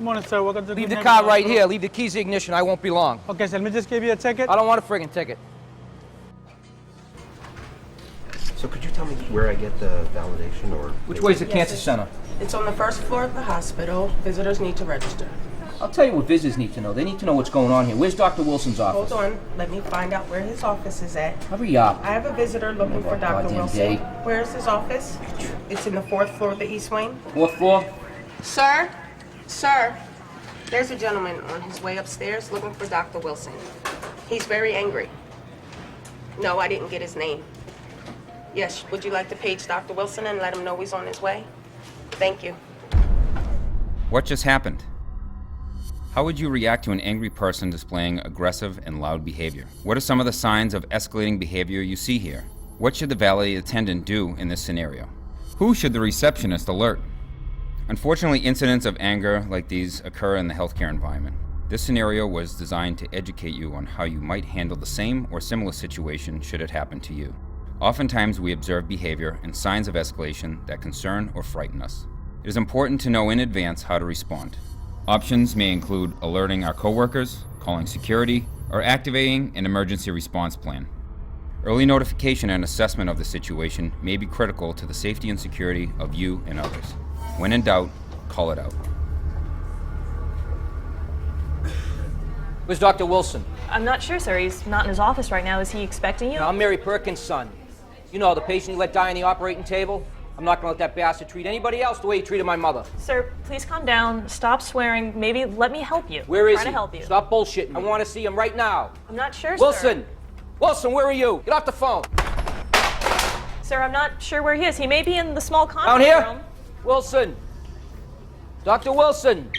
morning, sir. Welcome to Leave the car right here. Leave the keys in the ignition. I won't be long. Okay, sir. Let me just give you a ticket. I don't want a friggin' ticket. So could you tell me where I get the validation or... Which way's the cancer center? It's on the first floor of the hospital. Visitors need to register. I'll tell you what visitors need to know. They need to know what's going on here. Where's Dr. Wilson's office? Hold on. Let me find out where his office is at. Hurry up. I have a visitor looking for Dr. Goddamn Wilson. day. Where's his office? It's in the 4th floor of the East Wing. 4th floor? Sir? Sir? There's a gentleman on his way upstairs looking for Dr. Wilson. He's very angry. No, I didn't get his name. Yes, would you like to page Dr. Wilson and let him know he's on his way? Thank you. What just happened? How would you react to an angry person displaying aggressive and loud behavior? What are some of the signs of escalating behavior you see here? What should the valet attendant do in this scenario? Who should the receptionist alert? Unfortunately, incidents of anger like these occur in the healthcare environment. This scenario was designed to educate you on how you might handle the same or similar situation should it happen to you. Oftentimes, we observe behavior and signs of escalation that concern or frighten us. It is important to know in advance how to respond. Options may include alerting our coworkers, calling security, or activating an emergency response plan. Early notification and assessment of the situation may be critical to the safety and security of you and others. When in doubt, call it out. Where's Dr. Wilson? I'm not sure, sir. He's not in his office right now. Is he expecting you? No, I'm Mary Perkins' son. You know, the patient you let die on the operating table? I'm not gonna let that bastard treat anybody else the way he treated my mother. Sir, please calm down. Stop swearing. Maybe let me help you. Where is Try he? to help you. Stop bullshitting me. I want to see him right now. I'm not sure, Wilson! sir. Wilson, where are you? Get off the phone. Sir, I'm not sure where he is. He may be in the small Down conference here? room. Wilson! Dr. Wilson!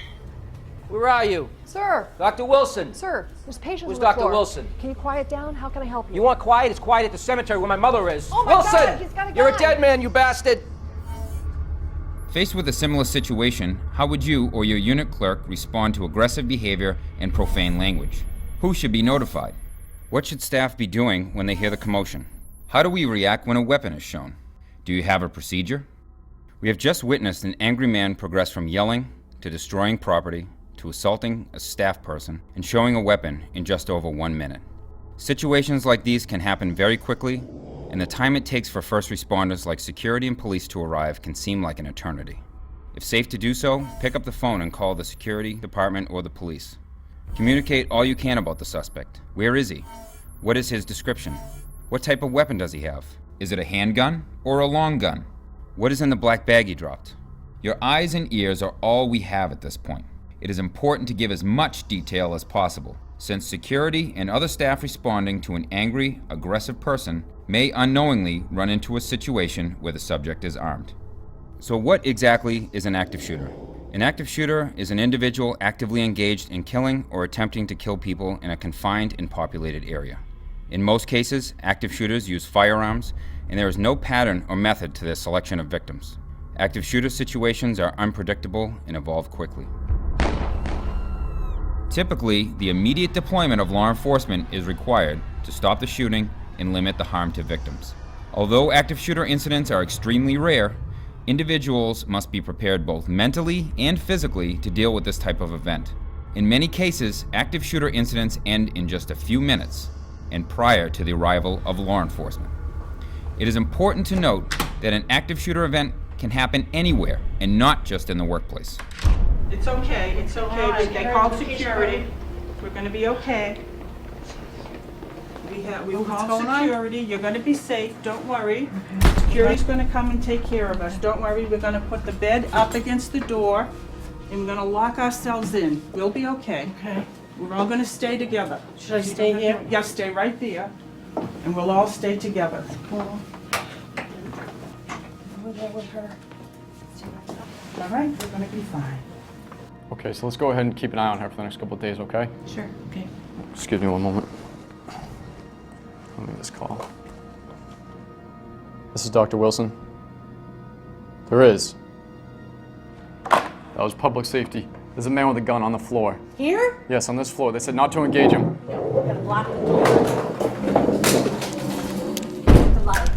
Where are you? Sir, Dr. Wilson! sir, there's patients Where's on the Dr. floor. Wilson? Can you quiet down? How can I help you? You want quiet? It's quiet at the cemetery where my mother is. Oh my Wilson! God, he's got a You're a gun. dead man, you bastard! Faced with a similar situation, how would you or your unit clerk respond to aggressive behavior and profane language? Who should be notified? What should staff be doing when they hear the commotion? How do we react when a weapon is shown? Do you have a procedure? We have just witnessed an angry man progress from yelling to destroying property to assaulting a staff person and showing a weapon in just over 1 minute. Situations like these can happen very quickly, and the time it takes for first responders like security and police to arrive can seem like an eternity. If safe to do so, pick up the phone and call the security department or the police. Communicate all you can about the suspect. Where is he? What is his description? What type of weapon does he have? Is it a handgun or a long gun? What is in the black bag he dropped? Your eyes and ears are all we have at this point. It is important to give as much detail as possible, since security and other staff responding to an angry, aggressive person may unknowingly run into a situation where the subject is armed. So what exactly is an active shooter? An active shooter is an individual actively engaged in killing or attempting to kill people in a confined and populated area. In most cases, active shooters use firearms, and there is no pattern or method to their selection of victims. Active shooter situations are unpredictable and evolve quickly. Typically, the immediate deployment of law enforcement is required to stop the shooting and limit the harm to victims. Although active shooter incidents are extremely rare, individuals must be prepared both mentally and physically to deal with this type of event. In many cases, active shooter incidents end in just a few minutes and prior to the arrival of law enforcement. It is important to note that an active shooter event can happen anywhere and not just in the workplace. It's okay, it's okay. They called security. We're gonna be okay. We called security. You're gonna be safe, don't worry. Security's gonna come and take care of us. Don't worry, we're gonna put the bed up against the door and we're gonna lock ourselves in. We'll be okay. Okay. We're all gonna stay together. Should I stay here? Yeah, stay right there. And we'll all stay together. Cool. Over there with her. All right, we're gonna be fine. Okay, so let's go ahead and keep an eye on her for the next couple of days, okay? Sure, okay. Excuse me one moment. Let me just call. This is Dr. Wilson. There is. That was public safety. There's a man with a gun on the floor. Here? Yes, on this floor. They said not to engage him. We're gonna block the door. The light.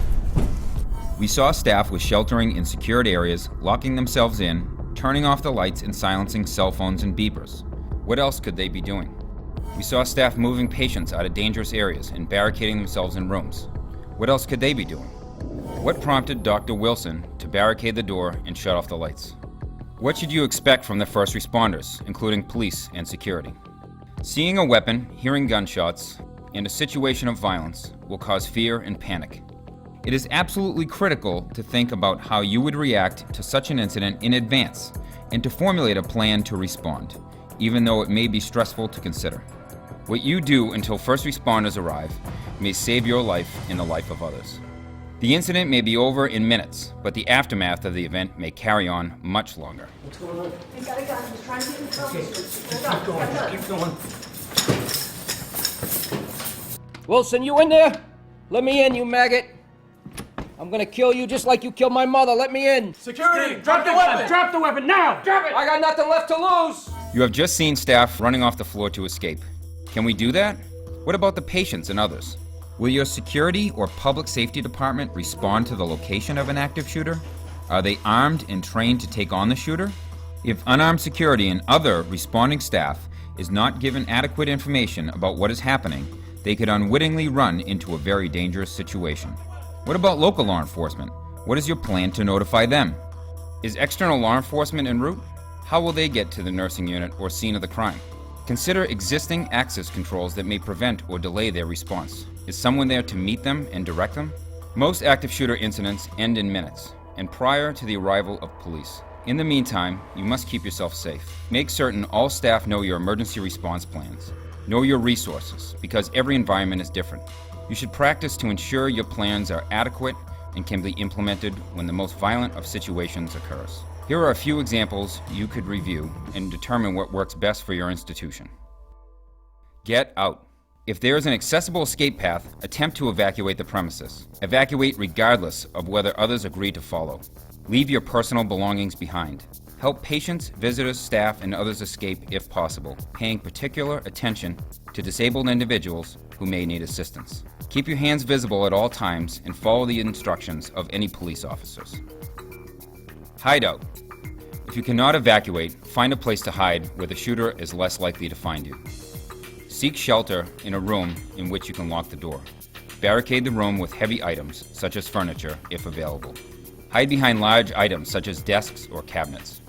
We saw staff with sheltering in secured areas, locking themselves in, turning off the lights and silencing cell phones and beepers. What else could they be doing? We saw staff moving patients out of dangerous areas and barricading themselves in rooms. What else could they be doing? What prompted Dr. Wilson to barricade the door and shut off the lights? What should you expect from the first responders, including police and security? Seeing a weapon, hearing gunshots, and a situation of violence will cause fear and panic. It is absolutely critical to think about how you would react to such an incident in advance and to formulate a plan to respond, even though it may be stressful to consider. What you do until first responders arrive may save your life and the life of others. The incident may be over in minutes, but the aftermath of the event may carry on much longer. Wilson, you in there? Let me in, you maggot. I'm gonna kill you just like you killed my mother. Let me in. Security, drop the weapon! Drop the weapon now! Drop it! I got nothing left to lose. You have just seen staff running off the floor to escape. Can we do that? What about the patients and others? Will your security or public safety department respond to the location of an active shooter? Are they armed and trained to take on the shooter? If unarmed security and other responding staff is not given adequate information about what is happening, they could unwittingly run into a very dangerous situation. What about local law enforcement? What is your plan to notify them? Is external law enforcement en route? How will they get to the nursing unit or scene of the crime? Consider existing access controls that may prevent or delay their response. Is someone there to meet them and direct them? Most active shooter incidents end in minutes and prior to the arrival of police. In the meantime, you must keep yourself safe. Make certain all staff know your emergency response plans. Know your resources, because every environment is different. You should practice to ensure your plans are adequate and can be implemented when the most violent of situations occurs. Here are a few examples you could review and determine what works best for your institution. Get out. If there is an accessible escape path, attempt to evacuate the premises. Evacuate regardless of whether others agree to follow. Leave your personal belongings behind. Help patients, visitors, staff, and others escape if possible, paying particular attention to disabled individuals who may need assistance. Keep your hands visible at all times and follow the instructions of any police officers. Hideout. If you cannot evacuate, find a place to hide where the shooter is less likely to find you. Seek shelter in a room in which you can lock the door. Barricade the room with heavy items, such as furniture, if available. Hide behind large items, such as desks or cabinets.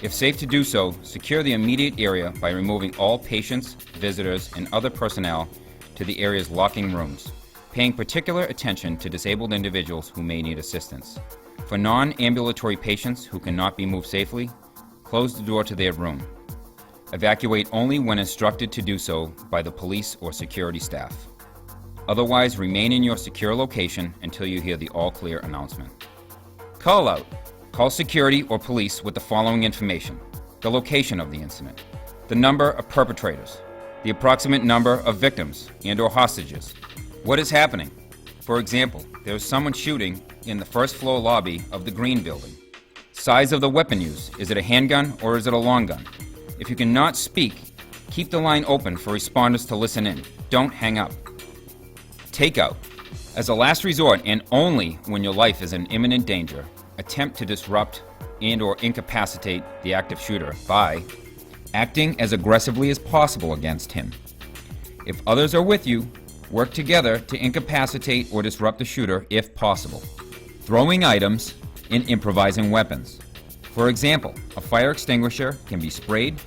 If safe to do so, secure the immediate area by removing all patients, visitors, and other personnel to the area's locking rooms, paying particular attention to disabled individuals who may need assistance. For non-ambulatory patients who cannot be moved safely, close the door to their room. Evacuate only when instructed to do so by the police or security staff. Otherwise, remain in your secure location until you hear the all-clear announcement. Call out. Call security or police with the following information: the location of the incident, the number of perpetrators, the approximate number of victims and/or hostages. What is happening? For example, there is someone shooting in the first floor lobby of the Green Building. Size of the weapon used. Is it a handgun or is it a long gun? If you cannot speak, keep the line open for responders to listen in. Don't hang up. Takeout. As a last resort and only when your life is in imminent danger, attempt to disrupt and/or incapacitate the active shooter by acting as aggressively as possible against him. If others are with you, work together to incapacitate or disrupt the shooter if possible. Throwing items and improvising weapons. For example, a fire extinguisher can be sprayed,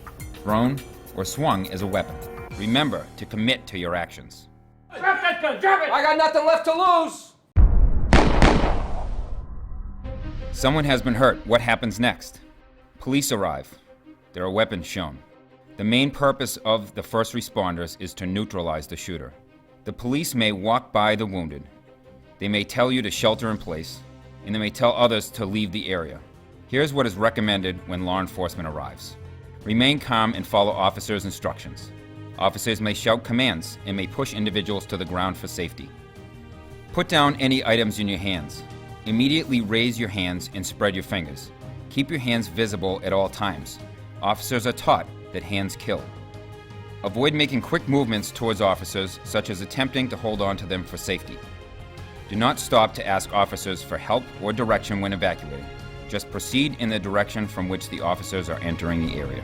thrown, or swung as a weapon. Remember to commit to your actions. Drop that gun! Drop it! I got nothing left to lose. Someone has been hurt. What happens next? Police arrive. There are weapons shown. The main purpose of the first responders is to neutralize the shooter. The police may walk by the wounded. They may tell you to shelter in place, and they may tell others to leave the area. Here's what is recommended when law enforcement arrives. Remain calm and follow officers' instructions. Officers may shout commands and may push individuals to the ground for safety. Put down any items in your hands. Immediately raise your hands and spread your fingers. Keep your hands visible at all times. Officers are taught that hands kill. Avoid making quick movements towards officers, such as attempting to hold on to them for safety. Do not stop to ask officers for help or direction when evacuating. Just proceed in the direction from which the officers are entering the area.